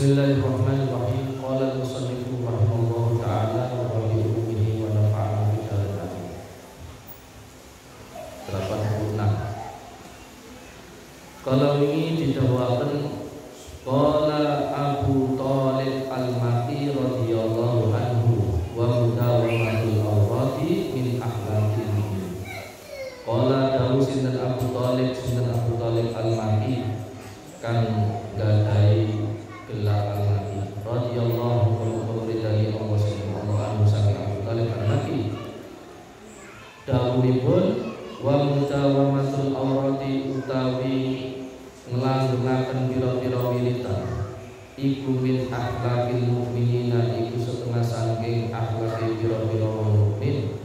Bismillahirrahmanirrahim. Qala al-musannifu rahimahullahu ta'ala wa bi'ulumihi wa nafa'ana bidalan. 86. Kalau ini didakwakan qala Abu Thalib al-Maki radhiyallahu anhu wa mudawamatul awrati min akhlaqil mu'min. Qala dawu sinten Abu Thalib al-Maki kan gadai gelar al-Maki radhiyallahu anhu dari Allah subhanahu wa ta'ala Abu Thalib al-Maki dawuhipun wa mudawamatul awrati utawi ngelanggengaken pira-pira wiritan iku min akhlaqil mukminina iku setengah saking akhlake pira-pira mukmin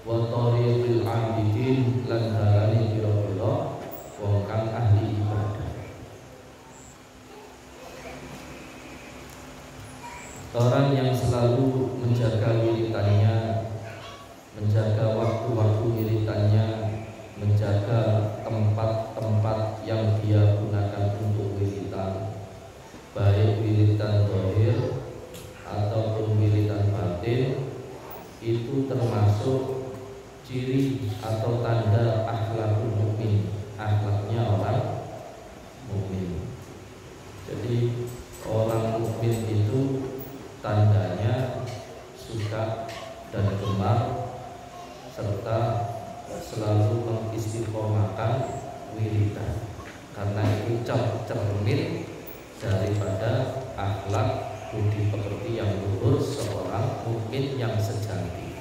wa tariqil abidin lan dalane pira-pira wong kang ahli ibadah. Orang yang selalu menjaga wiritannya, menjaga waktu-waktu wiritannya, menjaga tempat-tempat yang dia gunakan untuk wiritan, baik wiritan zahir ataupun wiritan batin, itu termasuk ciri atau tanda akhlakul mukmin, akhlaknya orang mukmin. Jadi orang mukmin itu tandanya suka dan gemar serta selalu mengistiqomahkan wiridan, karena itu cermin daripada akhlak budi pekerti yang luhur seorang mukmin yang sejati.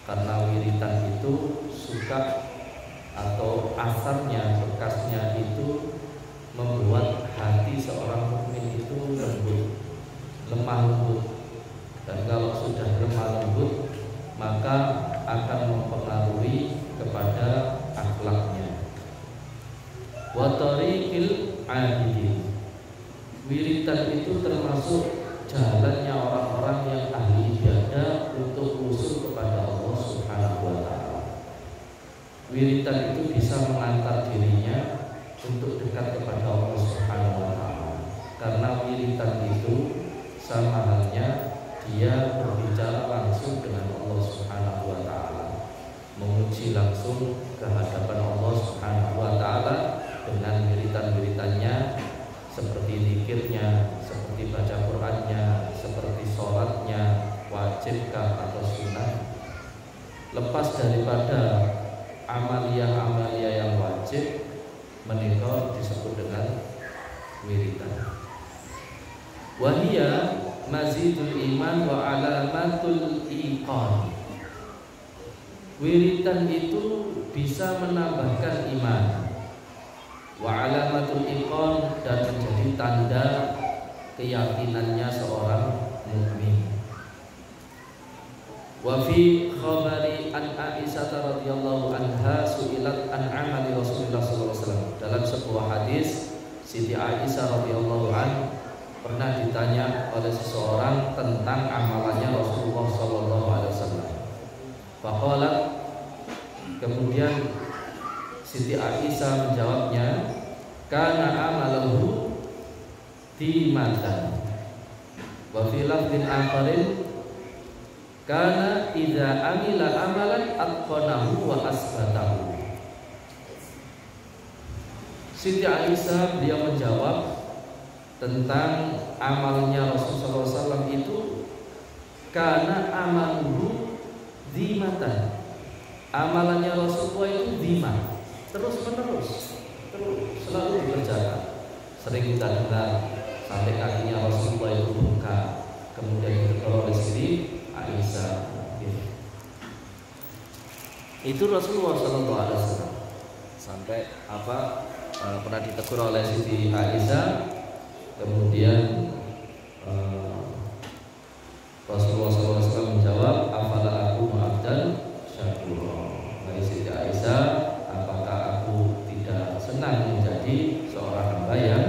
Karena wiridan itu suka atau asarnya, bekasnya itu membuat hati seorang mukmin itu lembut, lemah lembut, dan kalau sudah lemah lembut maka akan mempengaruhi kepada akhlaknya. Wa tariqil abidin, wiridan itu termasuk jalannya orang-orang yang ahli ibadah untuk usul kepada Allah Subhanahu wa ta'ala. Wiridan itu bisa mengantar dirinya untuk dekat kepada Allah Subhanahu wa ta'ala, karena wiridan itu sama halnya dia berbicara langsung dengan Allah Subhanahu wa ta'ala, memuji langsung ke hadapan Allah Subhanahu wa ta'ala dengan wiritan-wiritannya, seperti zikirnya, seperti baca Qur'annya, seperti sholatnya, wajibkah atau sunnah. Lepas daripada amalia-amalia yang wajib, menika disebut dengan wiritan. Wahia mazidul iman wa alamatul iqan. Wiritan itu bisa menambahkan iman, wa alamatul iqan, dan menjadi tanda keyakinannya seorang mukmin. Wa fi khabari an Aisyah radhiyallahu anha su'ilat an amali Rasulullah sallallahu alaihi wasallam. Dalam sebuah hadis, Siti Aisyah radhiyallahu anha pernah ditanya oleh seseorang tentang amalannya Rasulullah sallallahu alaihi wasallam. Faqalat, kemudian Siti Aisyah menjawabnya, kana amalahu dimatan. Wa fi lafdin akharin kana idza amila amalan atqanahu wa asbatahu. Siti Aisyah beliau menjawab tentang amalnya Rasulullah SAW itu, karena amaluhu dimatan, amalannya Rasulullah itu dima, terus menerus, terus selalu dikerjakan. Sering kita dengar sampai kakinya Rasulullah itu bengkak, kemudian ditegur oleh Siti Aisyah. Itu Rasulullah SAW sampai pernah ditegur oleh Siti Aisyah. Kemudian Rasulullah SAW menjawab, afala aku abdan syakura. Wahai Siti Aisyah, apakah aku tidak senang menjadi seorang hamba yang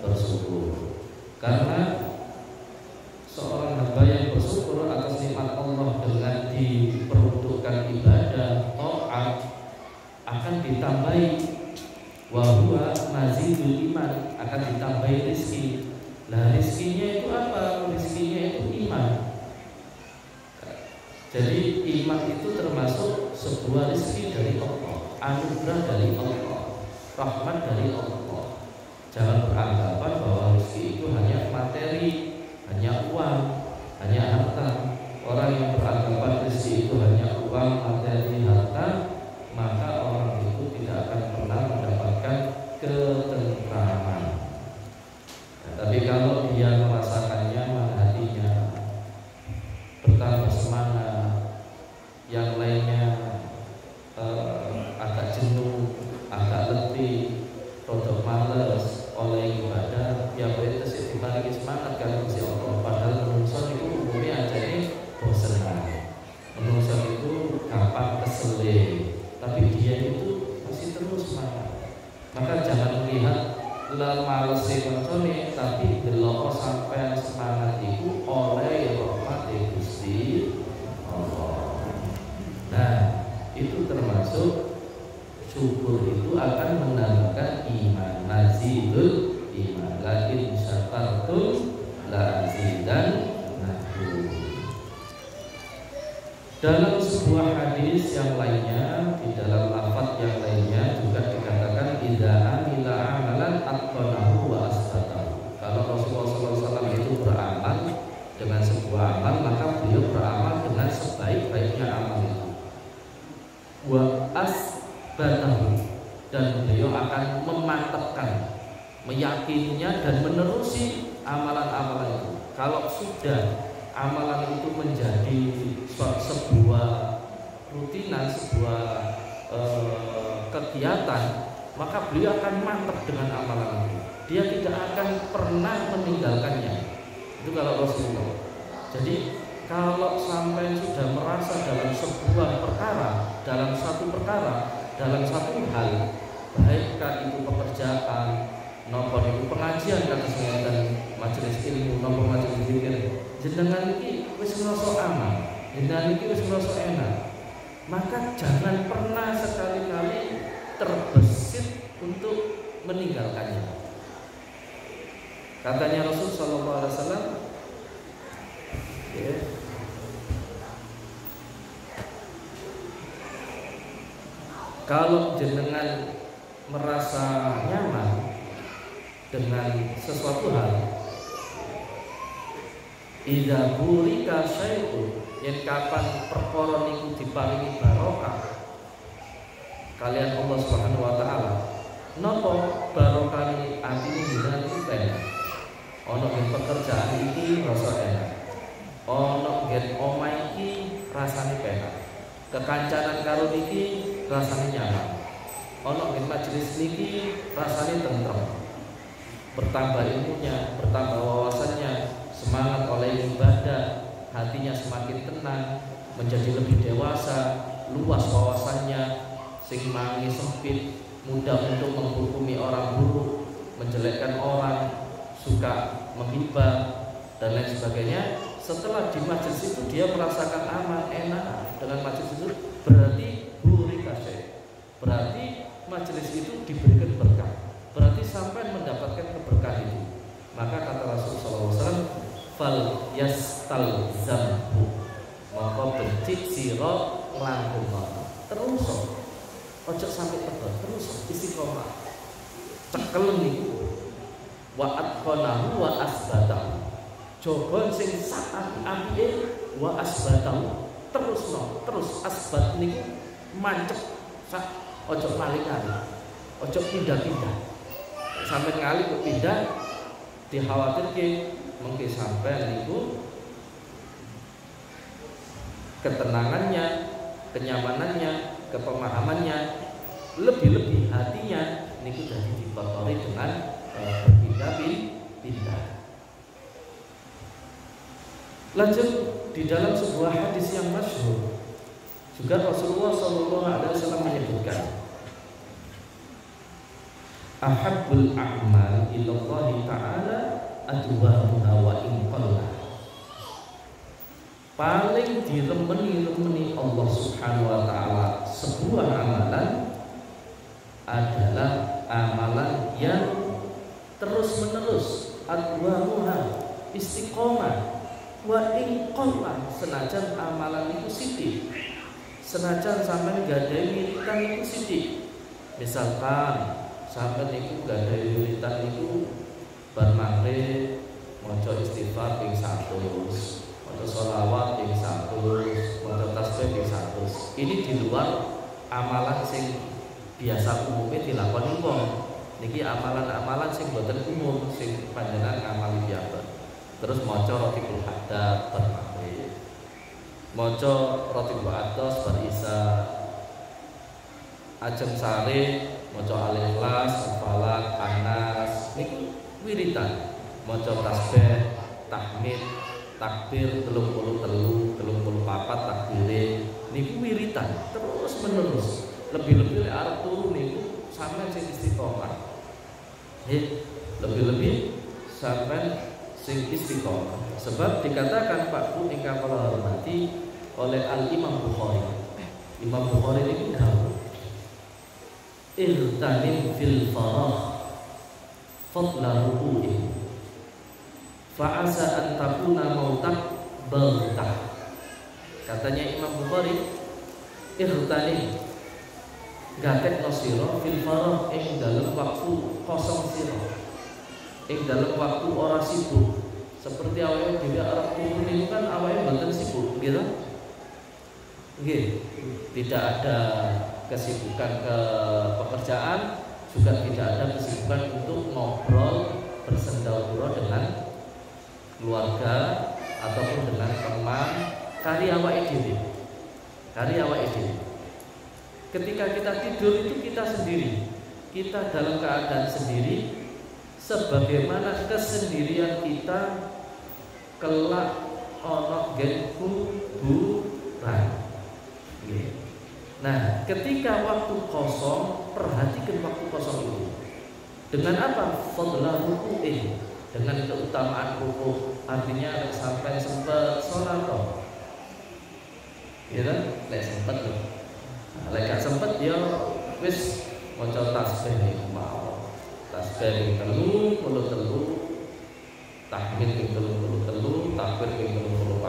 bersyukur? Karena seorang hamba yang bersyukur atas nikmat Allah dengan diperuntukkan ibadah, taat, akan ditambahi wa huwa mazidul iman, akan ditambahi rezeki, Lah rizkinya itu apa? Rizkinya itu iman. Jadi iman itu termasuk sebuah rizki dari Allah, anugerah dari Allah, rahmat dari Allah. Jangan beranggapan bahwa rizki itu hanya materi, hanya uang, hanya harta. Orang yang beranggapan rizki itu hanya uang, materi, harta, maka orang itu tidak akan pernah mendapatkan ketentraman. Tapi kalau dia merasakan nyaman hatinya, bertambah semangat, yang lainnya agak jenuh, agak letih, rodok males oleh ibadah, ya berarti sih dibalik semangat kalau si Allah. Padahal manusia itu umumnya aja ini bosan, manusia itu gampang keselih, tapi dia itu masih terus semangat. Maka jangan melihat males koncone, tapi delok sampai semangat itu oleh rahmat Gusti Allah. Nah, itu termasuk syukur itu akan menambahkan iman, mazidul iman. Lakin syakartum la azidannakum. Dalam sebuah hadis yang lainnya, di dalam lafaz yang lainnya juga dikatakan idza amila amalan atqanahu wa asbatahu. Kalau Rasulullah SAW itu beramal dengan sebuah amal, maka beliau beramal dengan sebaik-baiknya amal itu. Wa asbatahu, dan beliau akan memantapkan, meyakininya dan menerusi amalan-amalan itu. Kalau sudah amalan itu menjadi sebuah rutinan, sebuah kegiatan, maka beliau akan mantap dengan amalan itu. Dia tidak akan pernah meninggalkannya. Itu kalau Rasulullah. Jadi kalau sampai sudah merasa dalam sebuah perkara, dalam satu perkara, dalam satu hal, baikkah itu pekerjaan, nopo itu pengajian, kata saya, dan majelis ilmu, nopo majelis zikir, jenengan iki wis ngrasa aman, jenengan iki wis ngrasa enak, maka jangan pernah sekali-kali terbesit untuk meninggalkannya. Katanya Rasul sallallahu alaihi wasallam, ya, kalau jenengan merasa nyaman dengan sesuatu hal, idza burika syai'un, yen kapan perkara niku diparingi barokah kalian Allah Subhanahu wa taala, napa barokah atine jenengan iki enak. Ana ing pekerjaan iki rasa enak, ana ing omah iki rasane enak, kekancanan karo niki rasane nyaman, ana ing majelis niki rasane tentrem, bertambah ilmunya, bertambah wawasannya, semangat oleh ibadah, hatinya semakin tenang, menjadi lebih dewasa, luas wawasannya, sing mangi sempit, mudah untuk menghukumi orang buruk, menjelekkan orang, suka menghibah dan lain sebagainya. Setelah di majelis itu dia merasakan aman, enak dengan majelis itu, berarti burika syai', berarti majelis itu diberikan berkah, berarti sampai mendapatkan keberkahan itu. Maka kata Rasulullah SAW, fal yastalzamhu, maka becik sira nglanggeng terus, ojo sampai tebal, terus istiqomah, cekel niku, wa atqanahu wa asbatahu, coba sing sak apike, wa asbatahu, terus asbat niku mancep sak, ojo kali-kali, ojo pindah-pindah, sampai kali kok pindah, dikhawatirke mungkin sampai niku ketenangannya, kenyamanannya, kepemahamannya, lebih-lebih hatinya niku jadi dikotori dengan berpindah-pindah. Lanjut, di dalam sebuah hadis yang masyhur juga Rasulullah SAW menyebutkan, ahabbul a'mal ilallahi ta'ala adwamuha wa in qalla. Paling diremeni Allah Subhanahu wa taala sebuah amalan adalah amalan yang terus menerus adwamuha istiqomah wa ing qalla, senajan amalan iku sithik, senajan sampean gadhahi wiritan iku sithik. Misalkan sampean iku gadhahi wiritan iku bar maghrib maca istighfar ping 100, maca sholawat ping 100, maca tasbih ping 100. Ini di luar amalan sing biasa umumnya dilakoni wong. Niki amalan-amalan sing boten umum, sing panjenengan ngamali piyambak. Terus maca Raqibul Haddad bar maghrib, maca Raqibul Ados bar isya, ajeng sare maca Al-Ikhlas, Al-Falaq, An-Nas. Niki wiritan. Maca tasbih, tahmid, takbir 33, 34 takbire. Niku wiritan terus menerus. Lebih-lebih arep turu niku sampean sing istiqomah. Lebih-lebih sampean sing istiqomah. Sebab dikatakan Pak Bu ingkang kula hormati oleh Al-Imam Bukhari. Imam Bukhari niku dawuh, "Irtanim fil farah fadla ruku'i fa'asa an takuna mautak baghtah." Katanya Imam Bukhari, "Irtanim gatek sira fil farah ing dalem waktu kosong sira, ing dalem waktu ora sibuk." Seperti awake dhewe arep turu niku kan awake mboten sibuk, gitu. Nggih. Tidak ada kesibukan ke pekerjaan, juga tidak ada kesibukan untuk ngobrol bersendahura dengan keluarga ataupun dengan teman, karya awake dhewe. Ketika kita tidur itu kita sendiri, kita dalam keadaan sendiri, sebagaimana kesendirian kita kelak ana gen kuburan. Nah, ketika waktu kosong, perhatikan waktu kosong itu. Dengan apa? Fadlah ruku'in, dengan keutamaan ruku'. Artinya sampai sempat sholat toh, ya kan? Lek sempat loh. Lek gak sempat ya wis maca tasbih niku mau. Tasbih ping 33, tahmid ping 33, takbir ping 34,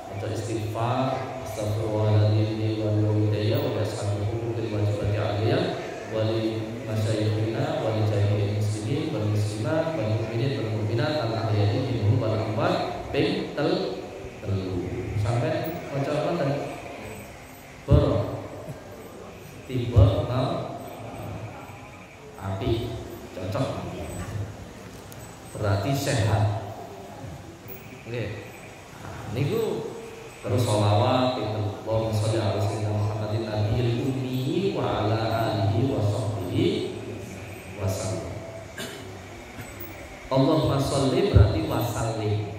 maca istighfar, astagfirullahaladzim wa bihamdihi wa yas'aluhu bil wajibati aliyah wa li masyayikhina wa li jami'il muslimin wal muslimat wal mu'minin wal mu'minat al ahya'i minhum wal amwat ping 3 sampai maca apa boro tiba api cocok, berarti sehat. Nggih. Niku terus sholawat itu Allahumma sholli ala sayyidina Muhammadin nabiyil ummi wa ala alihi wa sahbihi wasallam. Allahumma sholli berarti wasallim.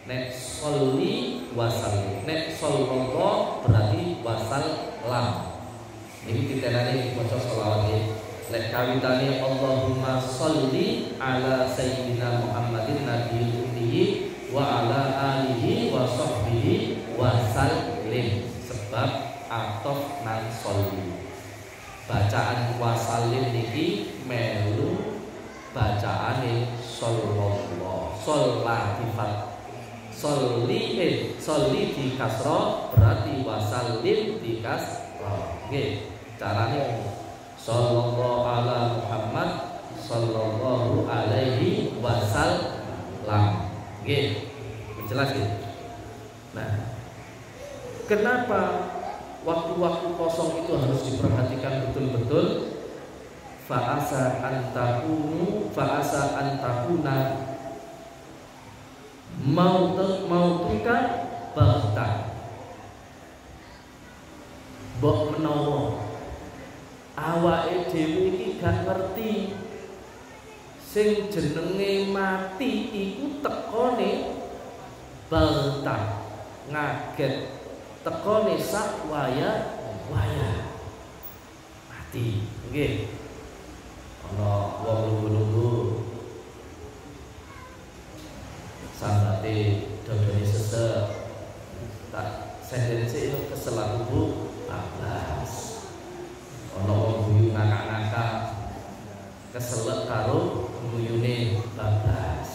Nek sholli wasallim. Nek shollallahu berarti wasallam. Ini ditenani maca sholawat iki. Lek kawitane Allahumma sholli ala sayyidina Muhammadin nabiyil ummi wa ala alihi wa sahbihi wasallim, sebab atof nang sholli. Bacaan wasallim niki melu bacaane sallallahu, sholatifat. Sholli di kasra berarti wasallim di kasra. Nggih, carane sallallahu ala Muhammad sallallahu alaihi wasallam. Nggih, jelas gitu. Nah, kenapa waktu-waktu kosong itu harus diperhatikan betul-betul? Fa'asa antakuna mautuka baghtah. Mbok menawa awake dhewe iki gak ngerti sing jenenge mati iku tekone baghtah, ngaget, tekone sak waya mati. Nggih. Ana wong lungguh-lungguh sambate dodone sesek, tak sendense kesel aku Bu 14. Ana wong guyu ngakak-ngakak keselek karo guyune 14.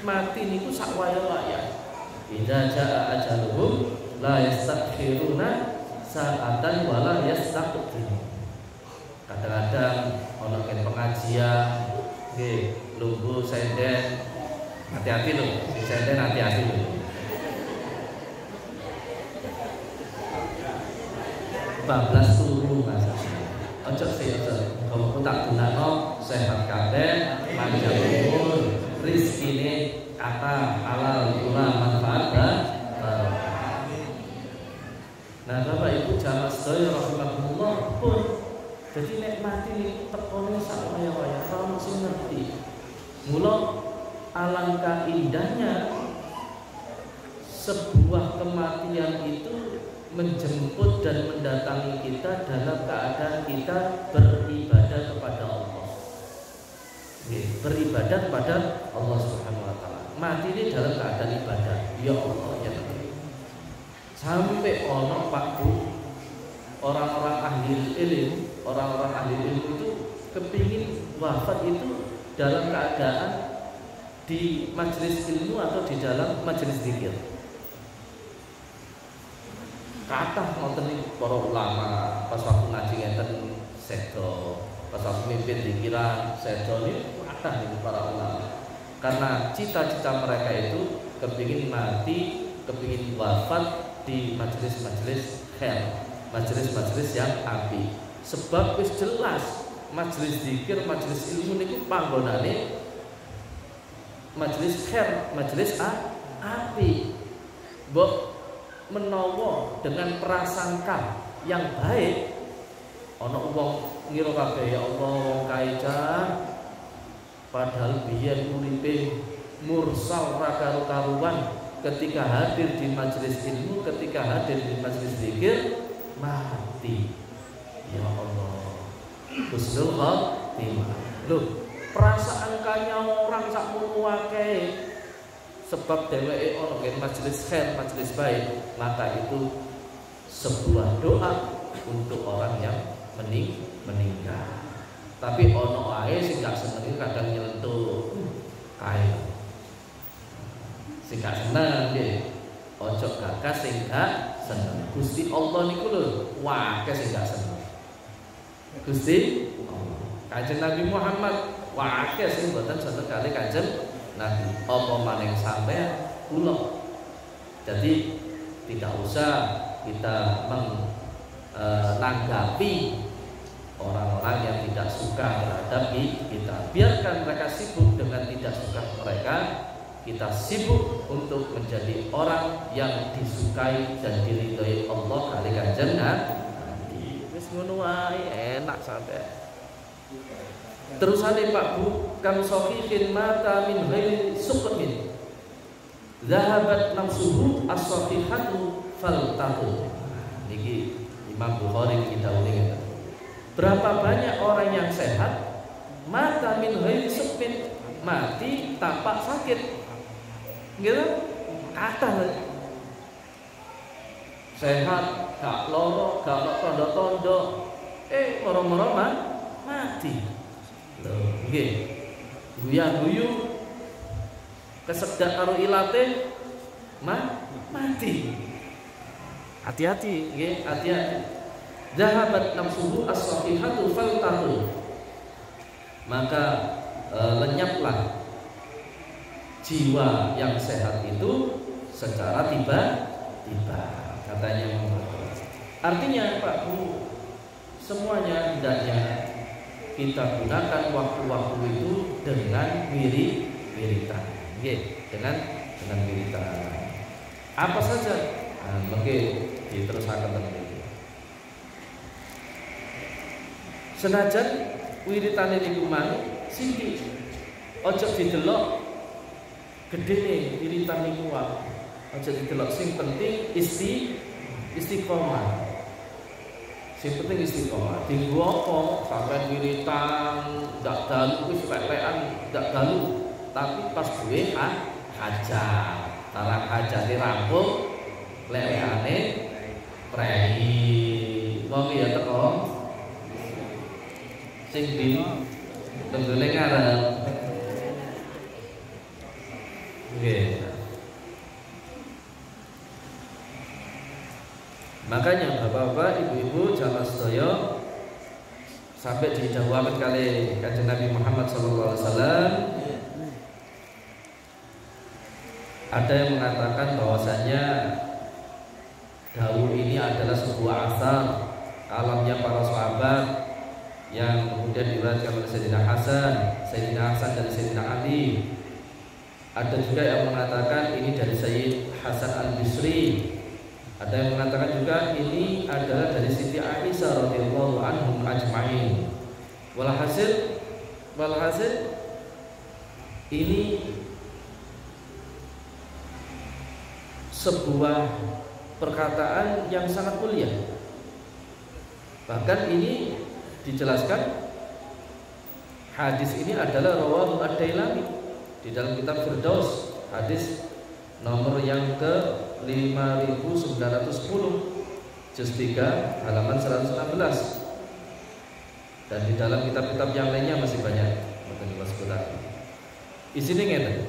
mati niku sak waya-waya. Idza jaa ajaluhum la yastakhiruna sa'atan wa la yastaqdimun. Kadang-kadang ana pengajian nggih lungguh senden. Hati-hati lho, senden hati-hati lho. Bablas turu Mas. Ojo sih ojo. Kalau tak gunakno sehat kabeh, panjang umur, rezekine kata halal guna manfaat barokah. Nah, Bapak Ibu jamaah sedaya rahimakumullah pun jadi nek mati niku tekone sak waya-waya ora mesti ngerti. Mula alangkah indahnya sebuah kematian itu menjemput dan mendatangi kita dalam keadaan kita beribadah kepada Allah. Beribadah kepada Allah Subhanahu wa taala. Mati ini dalam keadaan ibadah. Ya Allah ya Nabi. Sampai ono Pak Bu, orang-orang ahli ilmu itu kepingin wafat itu dalam keadaan di majelis ilmu atau di dalam majelis zikir. Kathah wonten niku para ulama pas waktu ngaji ngenten sedo, pas waktu mimpin zikiran sedo niku kathah niku para ulama. Karena cita-cita mereka itu kepingin mati, kepingin wafat di majelis-majelis khair, majelis-majelis yang api. Sebab wis jelas majelis zikir, majelis ilmu niku panggonane majelis khair, majelis api. Mbok menawa dengan prasangka yang baik ana wong ngira kabeh ya Allah wong kae padahal biyen uripe mursal ra karu-karuan ketika hadir di majelis ilmu, ketika hadir di majelis zikir mati. Ya Allah husnul khotimah. Loh, prasangkanya orang sak munu akeh sebab dheweke ana ing majelis khair, majelis baik, maka itu sebuah doa untuk orang yang meninggal. Tapi ana ae sing gak seneng kadang nyentuh kae. Sing gak seneng nggih, ojo gagas sing gak seneng. Gusti Allah niku lho, akeh sing gak seneng. Gusti Kanjeng Nabi Muhammad akeh sing mboten seneng kali Kanjeng Nabi, apa maning sampean kula. Jadi tidak usah kita menanggapi orang-orang yang tidak suka terhadap kita. Biarkan mereka sibuk dengan tidak suka mereka. Kita sibuk untuk menjadi orang yang disukai dan diridhoi Allah kali Kanjeng Nabi. Wis ngono wae enak sampean. Terusane Pak Bu, kam sahihin mata min ghairi suqmin. Zahabat nafsuhu as-sahihatu faltaqu. Niki Imam Bukhari kita uling. Berapa banyak orang yang sehat mata min ghairi suqmin, mati tanpa sakit. Gitu? Kata sehat, gak loro, gak tondo-tondo, moro-moro mati. Nggih. Guyu kesedak karo ilate mati. Hati-hati nggih, hati-hati. Zahabat nafsuhu as-sahihatu faltaqu. Maka lenyaplah jiwa yang sehat itu secara tiba-tiba, katanya Muhammad. Artinya Pak Bu, semuanya hendaknya kita gunakan waktu-waktu itu dengan wiritan. Nggih, dengan wiritan. Apa saja? Mungkin diterusaken tenan. Senajan wiritane niku mang sithik. Aja didelok gedene wiritan niku wae. Aja didelok, sing penting istiqomah. Sing penting istiqomah. Dinggo apa? Sampai wiritan ndak dalu wis lek-lekan ndak dalu. Tapi pas duwe hajat, tarang hajate rampung, lek-lekane prei. Wong ya teko sing di tenggene ngarep. Nggih. Makanya bapak-bapak, ibu-ibu, jamaah sedaya sampai didhawuhaken kali Kanjeng Nabi Muhammad SAW, ada yang mengatakan bahwasanya dawuh ini adalah sebuah asar kalamnya para sahabat yang kemudian diriwayatkan oleh Sayyidina Hasan dan Sayyidina Ali. Ada juga yang mengatakan ini dari Sayyid Hasan Al-Bisri. Ada yang mengatakan juga ini adalah dari Siti Aisyah radhiyallahu anhum ajma'in. Walhasil ini sebuah perkataan yang sangat mulia. Bahkan ini dijelaskan hadis ini adalah rawahu ad-Dailami di dalam kitab Firdaus, hadis nomor yang ke 5910 juz 3 halaman 116. Dan di dalam kitab-kitab yang lainnya masih banyak. Di sini ngene.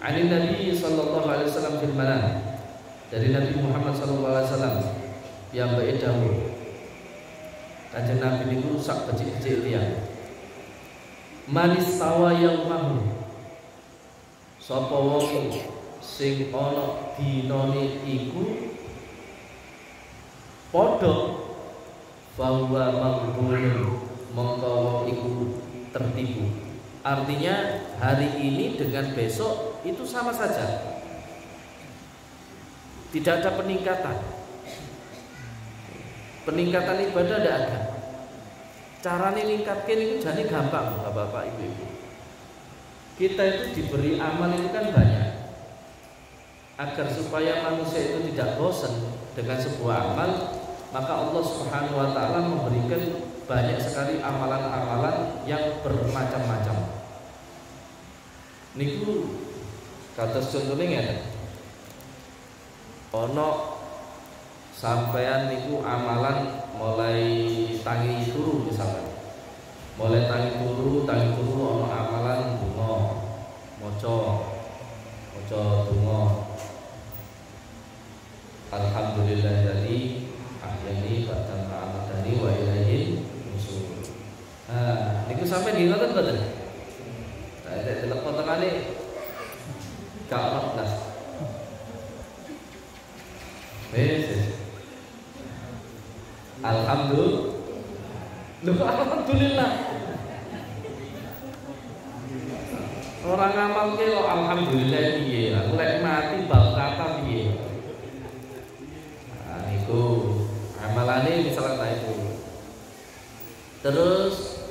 Ani Nabi sallallahu alaihi wasallam fil manam. Dari Nabi Muhammad sallallahu alaihi wasallam yang dawuh. Kanjeng Nabi niku sak becik-becik liyan. Manis tawa yang mahu. Sapa wong sing ana dinane iku padha bahwa maghbun mongko wong iku tertipu. Artinya hari ini dengan besok itu sama saja. Tidak ada peningkatan. Peningkatan ibadah tidak ada. Caranya ningkatkan itu jadi gampang, bapak-bapak, ibu-ibu. Kita itu diberi amal itu kan banyak. Agar supaya manusia itu tidak bosan dengan sebuah amal, maka Allah Subhanahu wa taala memberikan banyak sekali amalan-amalan yang bermacam-macam. Niku kados contohnya ngene. Ono sampean niku amalan mulai tangi turu misalkan. Mulai tangi turu ono amalan donga, maca donga. Alhamdulillahilladzi ahyani ba'da ma'amadani wa ilaihi nusyur. Niku sampai di ngoten mboten? Saya telepon tekane gak ono blas. Wes. Alhamdulillah. Orang ngamal ke kok alhamdulillah piye? Aku lek mati bab kata piye? Amalane misalnya itu. Terus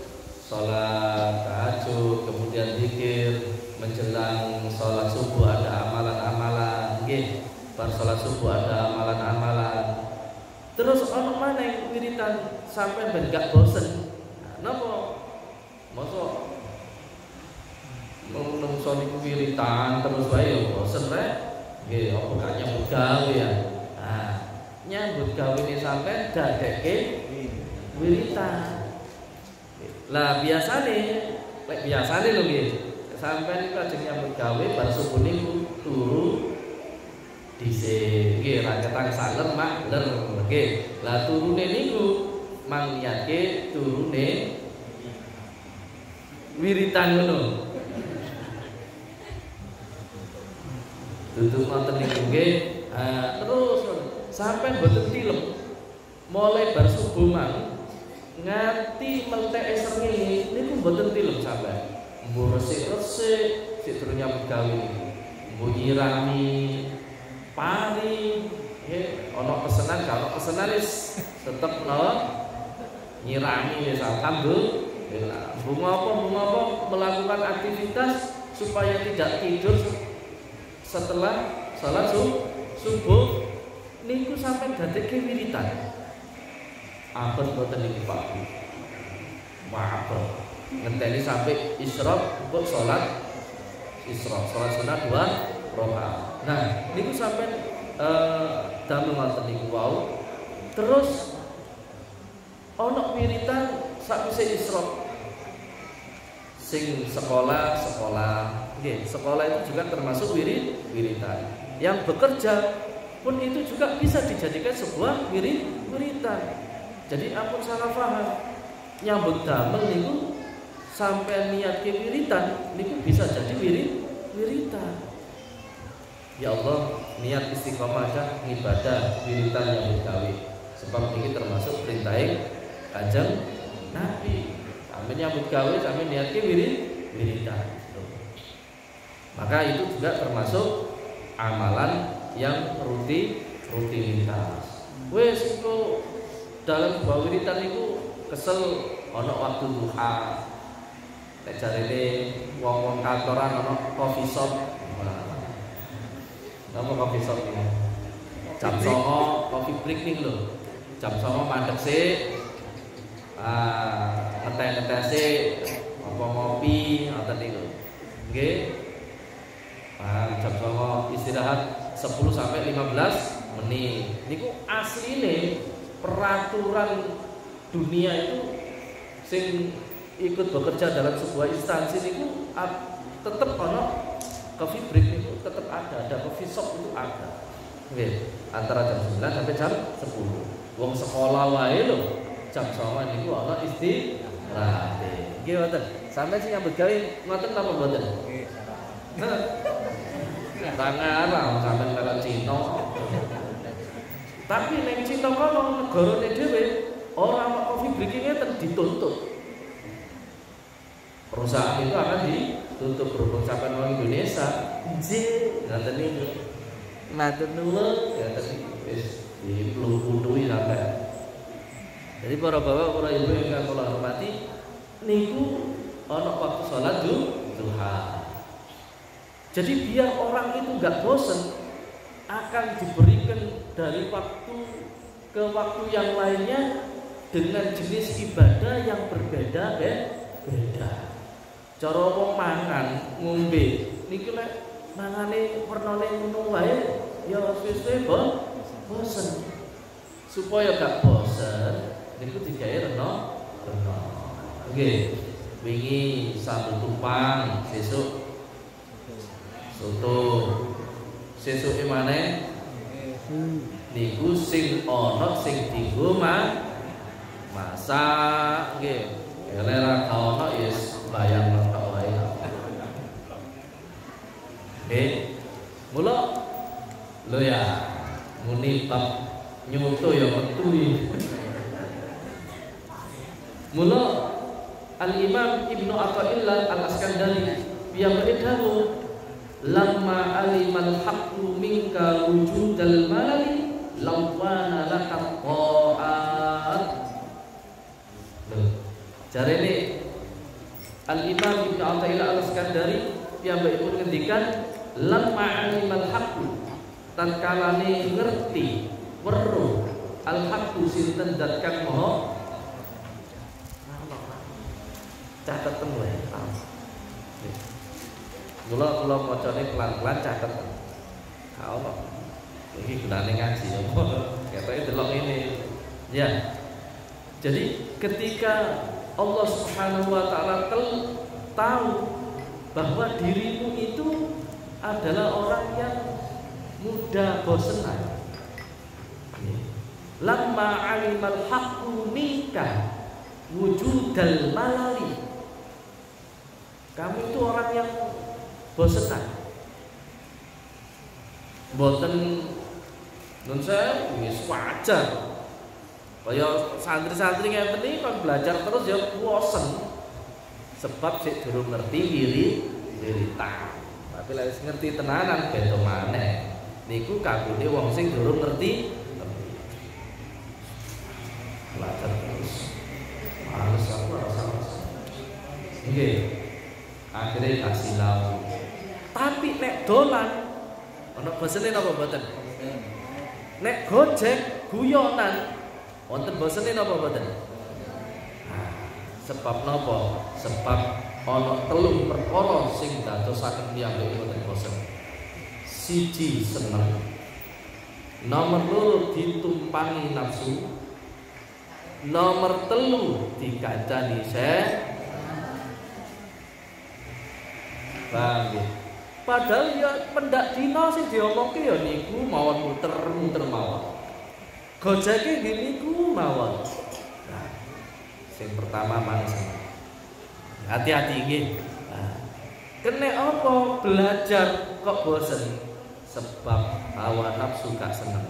sholat tahajud, kemudian zikir, menjelang sholat subuh ada amalan-amalan, nggih. Bar sholat subuh ada amalan-amalan. Terus ono mana yang wiritan sampai ben gak bosen. Napa? Mosok nungso niku wiritan terus wae bosen rek. Nggih, apa gak nyambut gawe ya. Nyambut gawe ini sampai dadekke wiritan. Lah biasane lho nggih. Sampai lajeng nyambut gawe bar subuh niku turu dhisik. Nggih, ra ketang saler makler nggih. Lah turune niku mang niyake turune wiritan ngono. Duduk ngoten niku nggih. Terus sampai mboten tilem. Mulai bar subuh mang nganti melteke srengenge niku mboten tilem sampean. Mbuh resik-resik sik durung nyambut gawe. Mbuh nyirami pari nggih, ana pesenan gak ana pesenan wis tetep nyirami wis alhamdulillah. Mbuh apa melakukan aktivitas supaya tidak tidur setelah salat subuh. Niku sampai dadekke wiritan. Abot boten niki Pak. Maaf. Ngenteni sampai isyraq untuk salat sunah 2 rakaat. Nah, niku sampai damel ngoten niku wau. Terus ana wiritan sakwise isyraq. Sing sekolah Oke, sekolah itu juga termasuk wiridan. Yang bekerja pun itu juga bisa dijadikan sebuah wiridan. Jadi ampun salah paham. Nyambut damel niku sampai niat ke wiridan niku bisa jadi wiridan. Ya Allah, niat istiqomah aja ibadah wiridan yang gawe. Sebab ini termasuk perintah Kanjeng Nabi. Sampai nyambut gawe sampai niat ke wiridan. Maka itu juga termasuk amalan yang rutinitas. Wes itu dalam sebuah wiridan itu kesel ono waktu duha. Nek jarene wong-wong kantoran ono coffee shop. Napa coffee shop iki? Jam 09.00 coffee break ning lho. Jam 09.00 mandek sik. Ngeteh-ngeteh sik apa ngopi ngoten niku. Nggih. Jam 09.00 istirahat 10 sampai 15 menit. Niku asline peraturan dunia itu sing ikut bekerja dalam sebuah instansi niku tetap ono coffee break niku tetap ada coffee shop itu ada. Oke, antara jam 9 sampai jam 10. Wong sekolah wae lho, jam 09.00 niku ono istirahat. Nggih wonten. Sampai sing nyambut gawe ngoten napa mboten? Nggih. Tangan sampai karo Cina. Tapi ning Cina kono negarane dhewe ora ana coffee break ngeten dituntut. Perusahaan itu akan ditutup berhubung sampai orang Indonesia. Ngaten niku. Matur nuwun, ngaten wis diplumputui sampai. Jadi para bapak, para ibu yang kula hormati, niku ana waktu salat duha. Jadi biar orang itu enggak bosan, akan diberikan dari waktu ke waktu yang lainnya dengan jenis ibadah yang berbeda. Cara wong mangan, ngombe, niki lek mangane wernane ngono wae ya wis-wis bosen. Supaya gak bosen, niku digawe rena. Nggih. Wingi sambel tumpang, sesuk soto. Sesuke maneh niku sing ana sing dienggo masak nggih. Elera kaono yes bayang tok wae. Mula lho ya muni bab nyuto ya metu. Mula Al-Imam Ibnu Athaillah Al-Askandari piyambake dawuh lamma alimal haqqu minka wujudal mali lawana laka ta'at. Jarene Al-Imam Ibnu Athaillah Al-Askandari piyambakipun ngendikan lamma alimal haqqu tankalane ngerti weruh al-haqqu sinten zat kang maha cateten wae. Kula macane pelan-pelan cateten. Ka ono. Iki gunane ngaji apa? Ketoke delok ngene. Ya. Jadi ketika Allah Subhanahu wa taala tahu bahwa dirimu itu adalah orang yang mudah bosan. Lamma alimal haqqu minka wujudal malali. Kamu itu orang yang bosan. Boten nun saya wis wajar. Kaya santri-santri ngeten iki kon belajar terus ya bosen. Sebab sik durung ngerti wiritan. Tapi lek wis ngerti tenanan beda maneh. Niku kagune wong sing durung ngerti. Belajar terus. Males aku rasa. Nggih. Akhirnya kasih lau. Tapi nek dolan ana bosene napa mboten? Nek gojek guyonan wonten bosene napa mboten? Sebab napa? Sebab ana 3 perkara sing dadosaken piyambake mboten bosen. Siji seneng. Nomor 2 ditumpangi nafsu. Nomor 3 dikancani paham ya? Padahal ya pendak dina sing diomongke ya niku mawon muter-muter mawon. Gojeke nggih niku mawon. Nah, sing pertama manusia. Hati-hati nggih. Nah, kene apa belajar kok bosen? Sebab hawa nafsu gak seneng.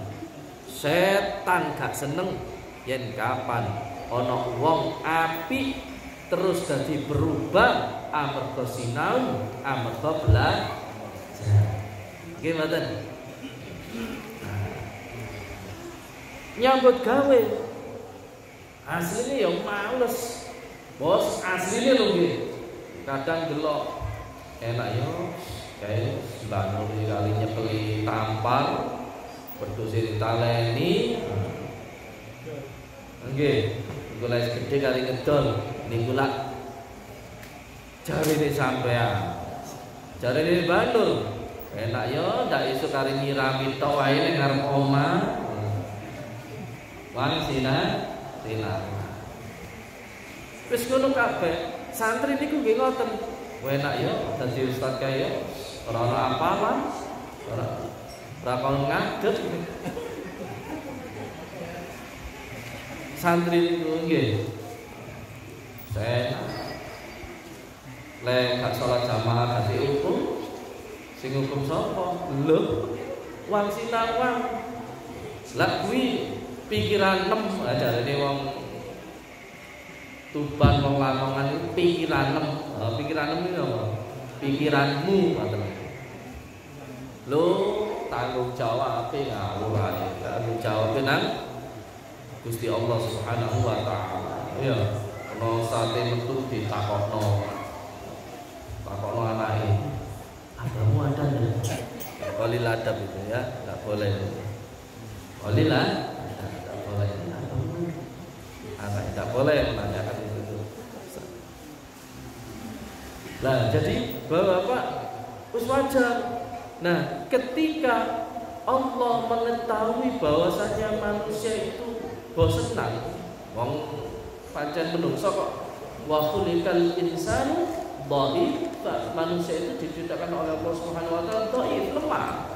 Setan gak seneng yen kapan ana wong apik terus dadi berubah amarga sinau, amarga belajar. Nggih mboten? Nyambut gawe asline ya males. Bos asline lho nggih. Kadang delok enak yo kayak bangun kali nyepeli tampar berdosir ditaleni. Nggih, gula gede kali ngedol niku lak jarine sampean. Jarine Bandul. Enak yo ndak iso kari nyirami tok wae ning ngarep omah. Wan sinar. Wis ngono kabeh. Santri niku nggih ngoten. Enak yo dadi ustaz kaya ora ana apalan. Ora kon ngadeg. Santri niku nggih. Saya lek gak salat jamaah dadi hukum. Sing hukum sapa? Lho, wong sinawang. Lah kuwi pikiran nem ajarane wong Tuban wong Lamongan pikiran nem. Pikiran nem iki apa? Pikiranmu ngoten. Lho, tanggung jawab ngawur ae. Tanggung jawab nang Gusti Allah Subhanahu wa taala. Iya, ono sate metu ditakokno. Takokno anake. Agamamu ada enggak? Walil adab itu ya, enggak boleh. Walilah, enggak boleh. Anak tidak boleh menanyakan itu. Nah, jadi Bapak wis wajar. Nah, ketika Allah mengetahui bahwasanya manusia itu bosenan, wong pancen menungso kok wa khuliqal insanu dhaif. Manusia itu diciptakan oleh Allah Subhanahu wa taala dhaif, lemah.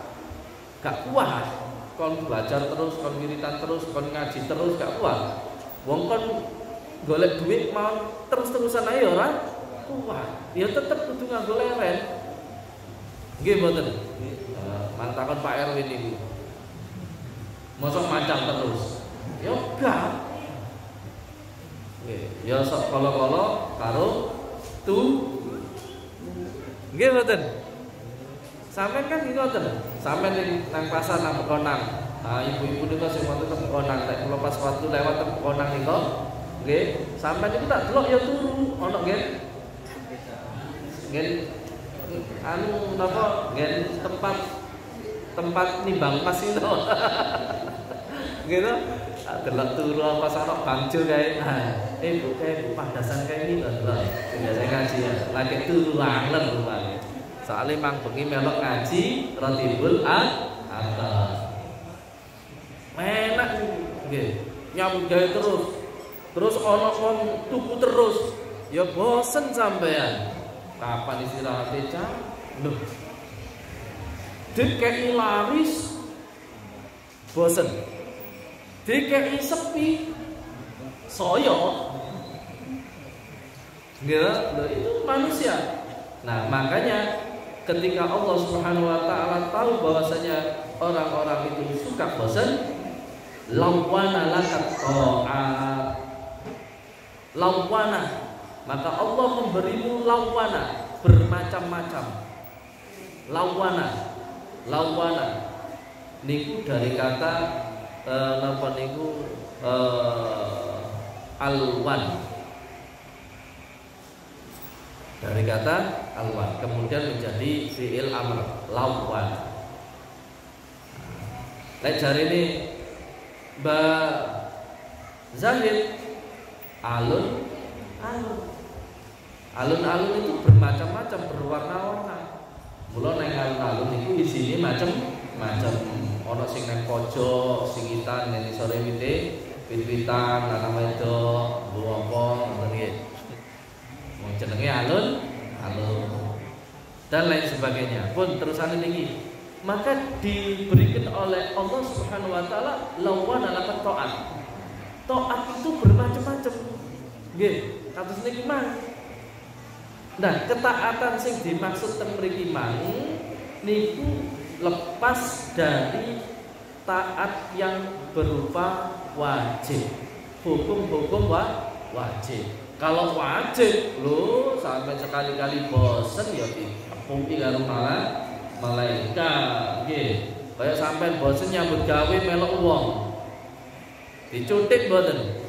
Gak kuat. Kon belajar terus, kon wiritan terus, kon ngaji terus gak kuat. Wong kon golek duit mau terus-terusan ae ora kuat. Ya tetep kudu nganggo leren. Nggih mboten? Mantakon Pak Erwin niku. Mosok macam terus. Ya gak. Nggih, ya sok kala-kala karo tu. Nggih mboten? Sampeyan kan ngoten. Sampeyan ning nang pasar nang Pekonang. Nah, ibu-ibu niku sing wonten teng Pekonang, nek kula pas waktu lewat teng Pekonang niku, nggih, sampeyan niku tak delok ya turu, ana nggih. Nggih anu napa? Nggih tempat nimbang pas itu. Gitu. Delok turu apa sarok bangjo kae. Nah, Bu kae padasan kae iki lho. Biasa ngaji ya. Lagi turu angler rupane. Soale mang bengi melok ngaji Ratibul Atas. Enak nggih. Nyambut gawe terus. Terus ana wong tuku terus. Ya bosen sampean. Kapan istirahatnya cah? Loh. Dikei laris bosen. Dikei sepi soyo. Nggih, lho itu manusia. Nah, makanya ketika Allah Subhanahu wa taala tahu bahwasanya orang-orang itu suka bosan, lawana lakat ta'at. Lawana, maka Allah memberimu lawana bermacam-macam. Lawana niku dari kata napa niku alwan. Dari kata alwan kemudian menjadi fi'il amr lawan. Lek jari ini Mbak Zahid alun-alun itu bermacam-macam, berwarna-warna. Mula nang alun-alun itu di sini macam-macam. Ono sing nang pojok, singitan ngene sore wit-witan, lanang wedok, mbuh apa ngoten nggih. Wong jenenge alun. dan lain sebagainya. Pun terusan ini, maka diberikan oleh Allah Subhanahu wa taala lawan ala taat. Taat itu bermacam-macam. Nggih, kados niki mang. Nah, ketaatan sing dimaksud teng mriki mang niku lepas dari taat yang berupa wajib. Hukum-hukum wajib. Kalau wajib, lho sampai sekali-kali bosen ya dipumpi karo malaikat. Nggih. Kaya sampean bosen nyambut gawe melok wong. Dicutik mboten?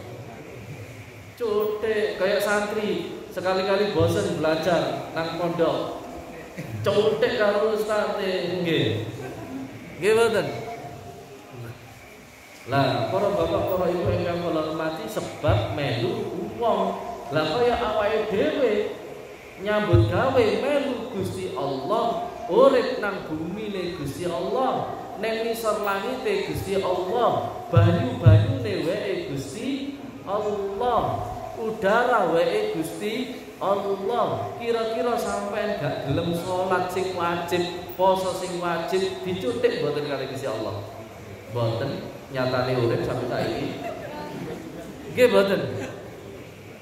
Cutik kayak santri sekali-kali bosen belajar nang pondok. Cutik karo ustaz nggih. Nggih mboten? Lah, para bapak, para ibu ingkang kula hormati sebab melu wong. Lah kaya awake dhewe nyambut gawe melu Gusti Allah, urip nang bumine Gusti Allah, ning ngisor langite Gusti Allah, banyu-banyune wae Gusti Allah, udara wae Gusti Allah. Kira-kira sampean gak gelem salat sing wajib, poso sing wajib dicutik mboten kali Gusti Allah? Mboten. Nyatane urip sampai saiki. Nggih mboten.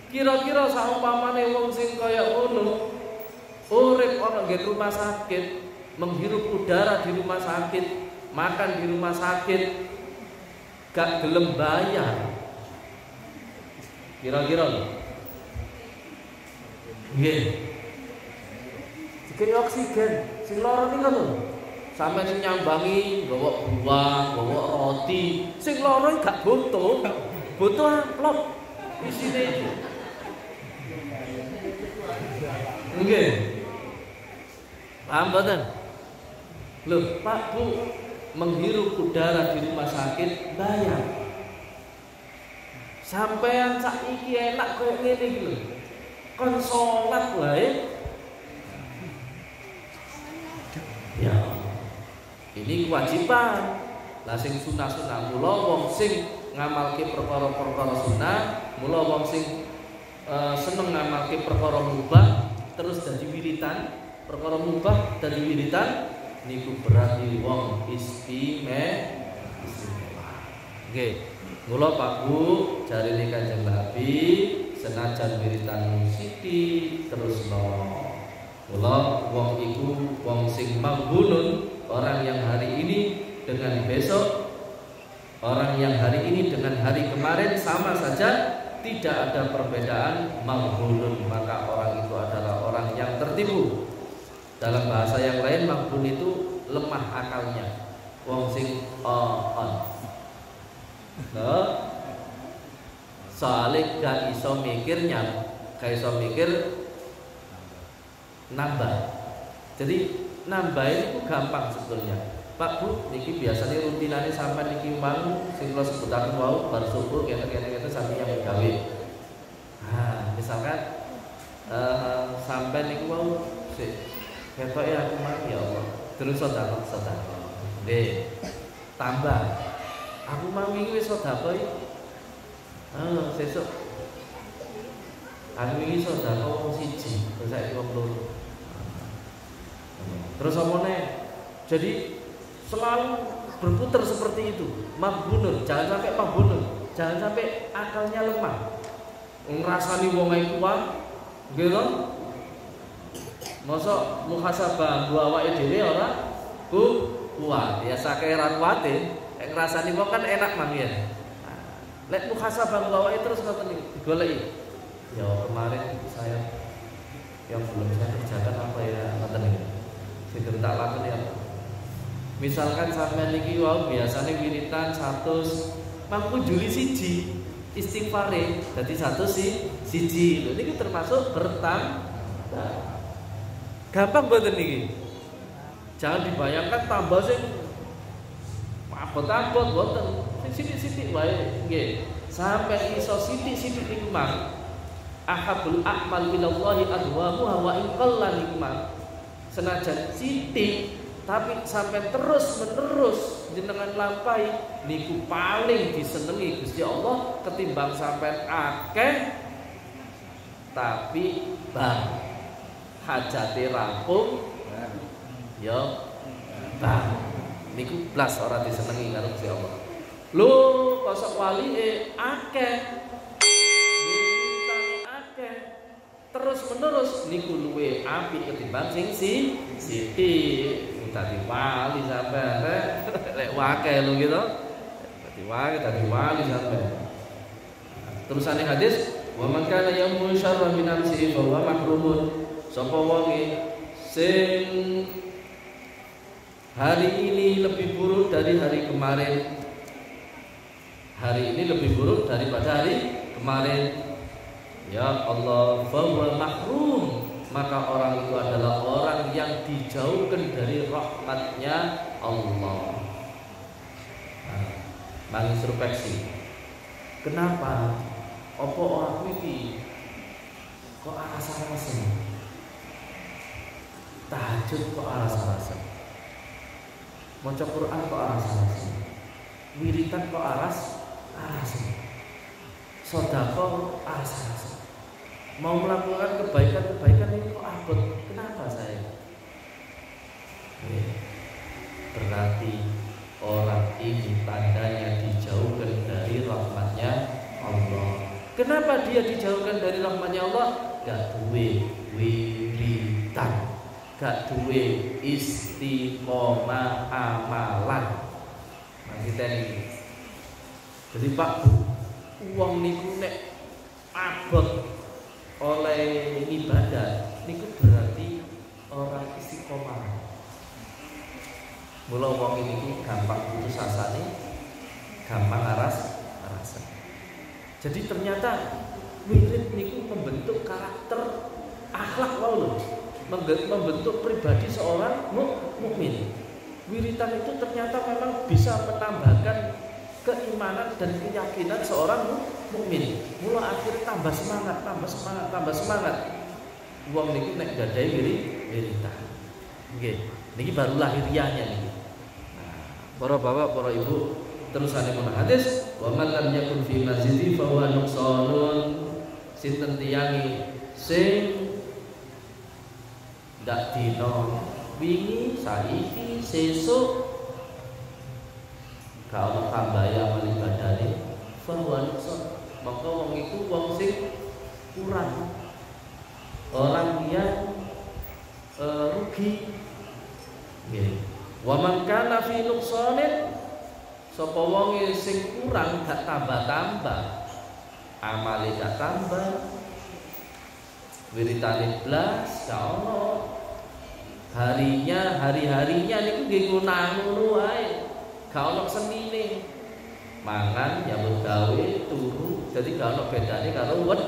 Kira-kira saumpamane wong sing kaya ngono urip ana nggih rumah sakit, menghirup udara di rumah sakit, makan di rumah sakit, gak gelem bayar. Kira-kira nggih. Dikei oksigen, sing lara niku lho. Sampai sing nyambangi bawa buah, bawa roti, sing lara gak butuh amplop isine. Nggih. Paham mboten? Loh, Pak Bu, menghirup udara di rumah sakit bayar. Sampean saiki enak koyo ngene iki lho. Kon salat wae. Ya. Ini kewajiban. Lah sing sunah-sunah mula wong sing ngamalke perkara-perkara sunah, mula wong sing seneng ngamalke perkara mubah terus dadi wiritan, perkara mubah dadi wiritan niku berarti wong istimewa. Nggih. Mula Pak Bu jarine Kanjeng Nabi senajan wiritan sithik terusno. Mula wong iku wong sing maghbunun, orang yang hari ini dengan besok, orang yang hari ini dengan hari kemarin sama saja, tidak ada perbedaan. Maghbunun, maka orang itu adalah orang yang tertipu. Dalam bahasa yang lain, maghbun itu lemah akalnya. Wong sing on. Nah, soalnya gak iso mikirnya, gak iso mikir nambah. Jadi nambah itu gampang sebetulnya. Pak Bu, niki biasanya rutinane sampai niki mang sing kula sebutaken wau bar subuh kene-kene sampai yang gawe. Nah, misalkan sampai niki wau sik ketok ya aku mang ya Allah. Terus sedekah. Nggih. Tambah. Aku mang wingi wis sedekah iki. Sesuk aku wingi sedekah wong siji, terus saiki wong loro. Terus omone. Jadi selalu berputar seperti itu. Maghbunun, jangan sampai maghbunun, jangan sampai akalnya lemah. Ngrasani wong ae kuat, nggih lho. Mosok muhasabah mbok awake dhewe ora kuat. Ya sakeran kuate, ngrasani wong kan enak mangien. Lek muhasabah mbok awake terus ngoten iki digoleki. Ya kemarin saya yang belum saya kerjakan apa ya ngoten iki. Sing tak lakoni apa? Misalkan sampean niki wau biasane wiritan 100, mampu juli siji istighfare dadi 101. Lho niki termasuk bertambah. Gampang mboten niki? Jangan dibayangkan tambah sing abot-abot mboten. Sing sithik-sithik wae nggih. Sampai iso sithik-sithik niku mah. Ahabul a'mal ilallahi adwamuha wa in qalla niku mah. Senajan sithik tapi sampai terus-menerus jenengan lampahi niku paling disenengi Gusti Allah ketimbang sampai akeh tapi hajate rampung ya bang niku blas ora disenengi karo Gusti Allah. Lho kosok walike akeh wiritane akeh terus menerus niku luwe apik ketimbang sing sithik. Dadi wali sampean lek akeh lho gitu. Dadi wali sampean. Terusane hadis wa man kana yamu syarra min amsi fa huwa mahrumun. Sapa wonge sing hari ini lebih buruk dari hari kemarin. Hari ini lebih buruk daripada hari kemarin. Ya Allah, fa huwa mahrum. Maka orang itu adalah orang yang dijauhkan dari rahmatnya Allah. Mengintrospeksi. Kenapa? Apa orang ini kok aras-arasen? Tahajud kok aras-arasen? Maca Quran kok aras-arasen? Wiritan kok aras-arasen? Sedekah aras-arasen? Mau melakukan kebaikan ini kok abot? Kenapa saya? Berarti orang ini tandanya dijauhkan dari rahmatnya Allah. Kenapa dia dijauhkan dari rahmatnya Allah? Gak duwe wiritan, gak duwe istiqomah amalan. Kita ini. Jadi Pak Bu, uang niku nek abot oleh ibadah niku berarti orang istiqomah. Mula wong ini gampang putus asane, gampang arasan. Jadi ternyata wirid niku membentuk karakter akhlak wae, membentuk pribadi seorang mukmin. Wiritan itu ternyata memang bisa menambahkan keimanan dan keyakinan seorang mukmin. Mula akhirnya tambah semangat. Wong niki nek gadahi wiritan. Nggih, niki baru lahiriahnya niki. Nah, para bapak, para ibu, terusane mun hadis, wa man lam yakun fi masjidi fa huwa nuqsanun. Sinten tiyangi sing ndak dino wingi saiki sesuk kalau tambah amal ibadahane fahuwa nuqsan, maka wong iku wong sing kurang, orang yang rugi. Nggih. Wa man kana fi nuqsanin, sapa wong sing kurang gak tambah-tambah, amale gak tambah, wiritane blas gak ono, hari-harinya niku nggih ngono wae. Gak ono senine. Mangan nyambut gawe turu, jadi gak ono bedane karo wed.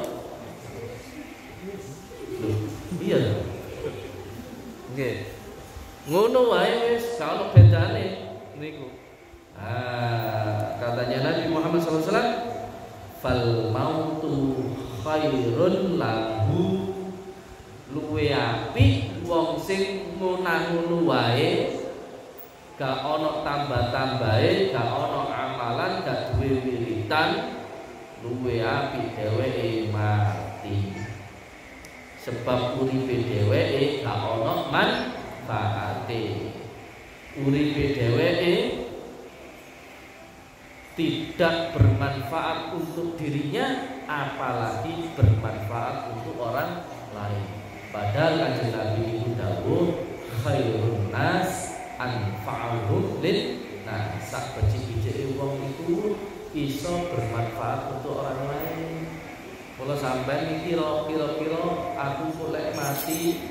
Lho, iya lho. Nggih. Ngono wae wis gak ono bedane niku. Katanya Nabi Muhammad SAW, fal mautu khairun lahu. Luwe apik wong sing ngono wae, gak ono tambah-tambahe, gak ono amalan, gak duwe wiritan, luwe apik dheweke mati. Sebab uripe dheweke gak ono manfaate. Uripe dheweke tidak bermanfaat untuk dirinya, apalagi bermanfaat untuk orang lain. Padahal kanjeng Nabi itu dawuh khairun nas anfa'uhum lin nas. Sak becik-becike wong itu iso bermanfaat untuk orang lain. Kalau sampai mikir kira-kira aku golek mati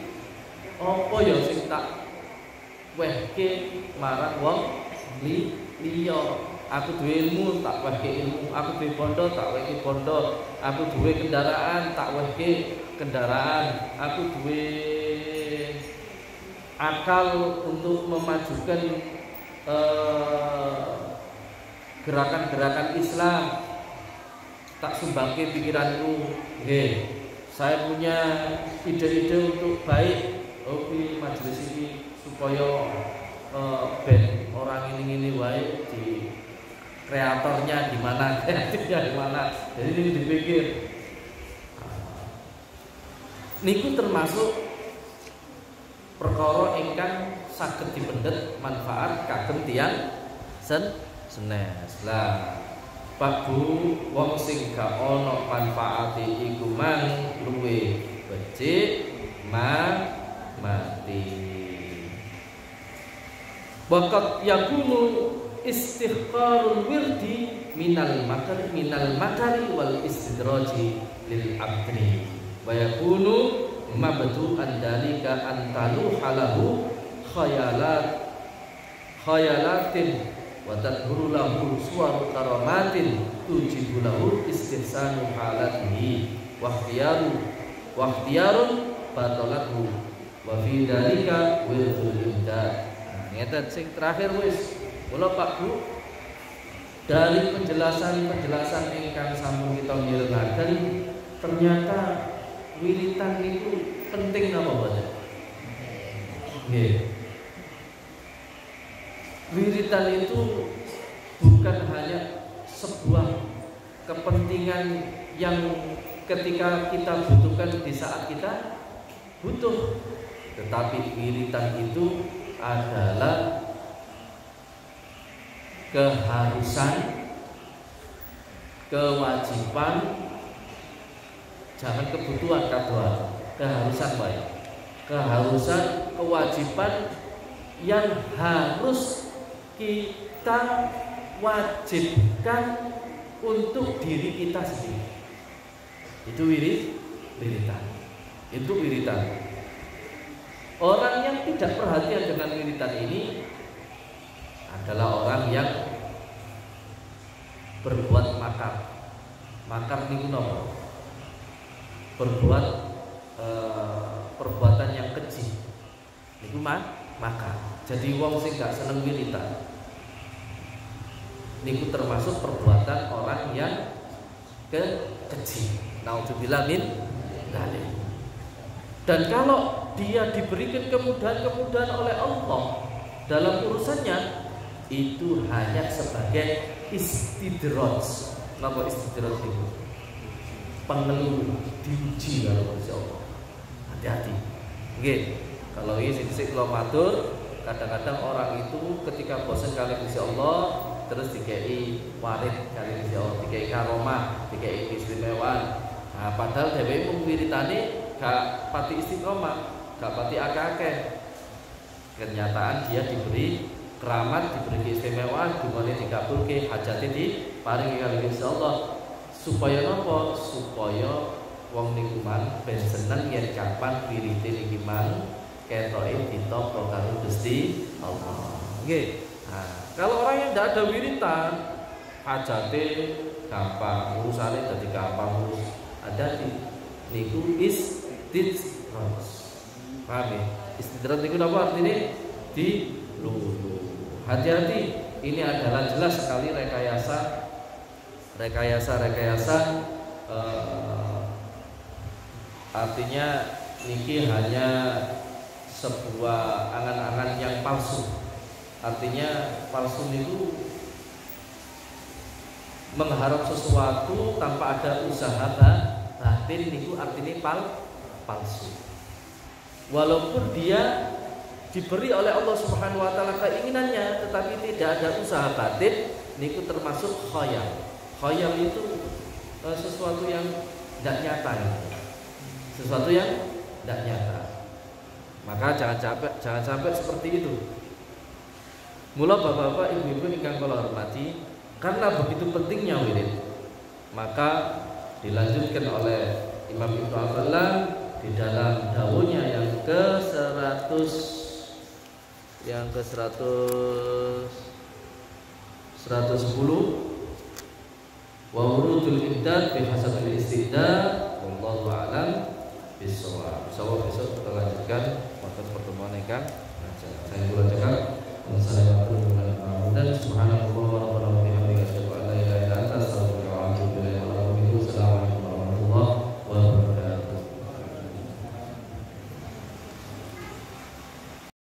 apa ya sing tak wehke marang wong liya. Aku duwe ilmu tak wehke ilmu, aku duwe bondo tak wehke bondo, aku duwe kendaraan tak wehke kendaraan, aku duwe akal untuk memajukan gerakan-gerakan Islam, tak sumbangke pikiranku. Nggih, saya punya ide-ide untuk baik majelis ini supaya ben orang ini wae di kreatornya di mana, kreatifnya di mana. Jadi ini dipikir. Niku termasuk perkara ingkang saged dipendet manfaat kagem tiyang senes. Lah Pak Bu, wong sing gak ana manfaate iku mang luwe becik mati. Waqat yakunu istihqarul wirdi minal makari wal istidraji lil abdi wa yakunu mabdu'an dalika an taluha lahu khayalatin wa tadhuru lahu suwaru karamatin tujibu lahu istihsanu halatihi wa ikhtiyarun batalathu wa fi dalika wirdul imdad. Ngeten sing terakhir wis kula Pak Bu, dari penjelasan ingkang sampun kita mirengaken ternyata wiritan itu penting napa mboten? Nggih. Wiritan itu bukan hanya sebuah kepentingan yang ketika kita butuhkan di saat kita butuh, tetapi wiritan itu adalah keharusan, kewajiban, jangan kebutuhan kadang, keharusan baik, keharusan, kewajiban yang harus kita wajibkan untuk diri kita sendiri. Itu wiritan. Itu wiritan. Orang yang tidak perhatian dengan wiritan ini adalah orang yang berbuat makar. Makar niku napa? Berbuat perbuatan yang keji. Niku makar. Jadi wong sing gak seneng wiritan niku termasuk perbuatan orang yang keji. Naudzubillah min dzalik. Dan kalau dia diberikan kemudahan-kemudahan oleh Allah dalam urusannya, itu hanya sebagai istidraj. Napa istidraj itu? Pengeluh, diuji kalau Gusti Allah. Hati-hati. Nggih. Kalau ini sik kula matur, kadang-kadang orang itu ketika bosan kali Gusti Allah terus dikei warid kali Gusti Allah, dikei karomah, dikei keistimewaan. Nah, padahal dhewe mung wiritane gak pati istiqomah, gak pati akeh-akeh. Kenyataan dia diberi keramat, diberi keistimewaan, dimana dikabulke hajate diparingi kali Gusti Allah. Supaya napa? Supaya wong niku man ben seneng yen kapan wirite niki man ketoke ditampa karo Gusti Allah. Nggih. Nah, kalau orang yang tidak ada wiritan, hajate gampang, urusane dadi gampang urus. Ada di niku istidraj. Paham ya? Istidraj niku napa artine? Dilulu. Hati-hati, ini adalah jelas sekali rekayasa artinya niki hanya sebuah angan-angan yang palsu. Artinya palsu niku mengharap sesuatu tanpa ada usaha batin niku artinya palsu. Walaupun dia diberi oleh Allah Subhanahu wa taala keinginannya, tetapi tidak ada usaha batin, niku termasuk khayal. Khayal itu sesuatu yang tidak nyata, sesuatu yang tidak nyata. Maka jangan sampai seperti itu. Mula bapak-bapak, ibu-ibu ingkang kula hormati, karena begitu pentingnya wirid, maka dilanjutkan oleh Imam Ibnu Athaillah di dalam dawuhnya yang ke-110 wa wurudul imdad bi hasabil istidad wallahu a'lam bissawab. Besok kita lanjutkan pada pertemuan ingkang saya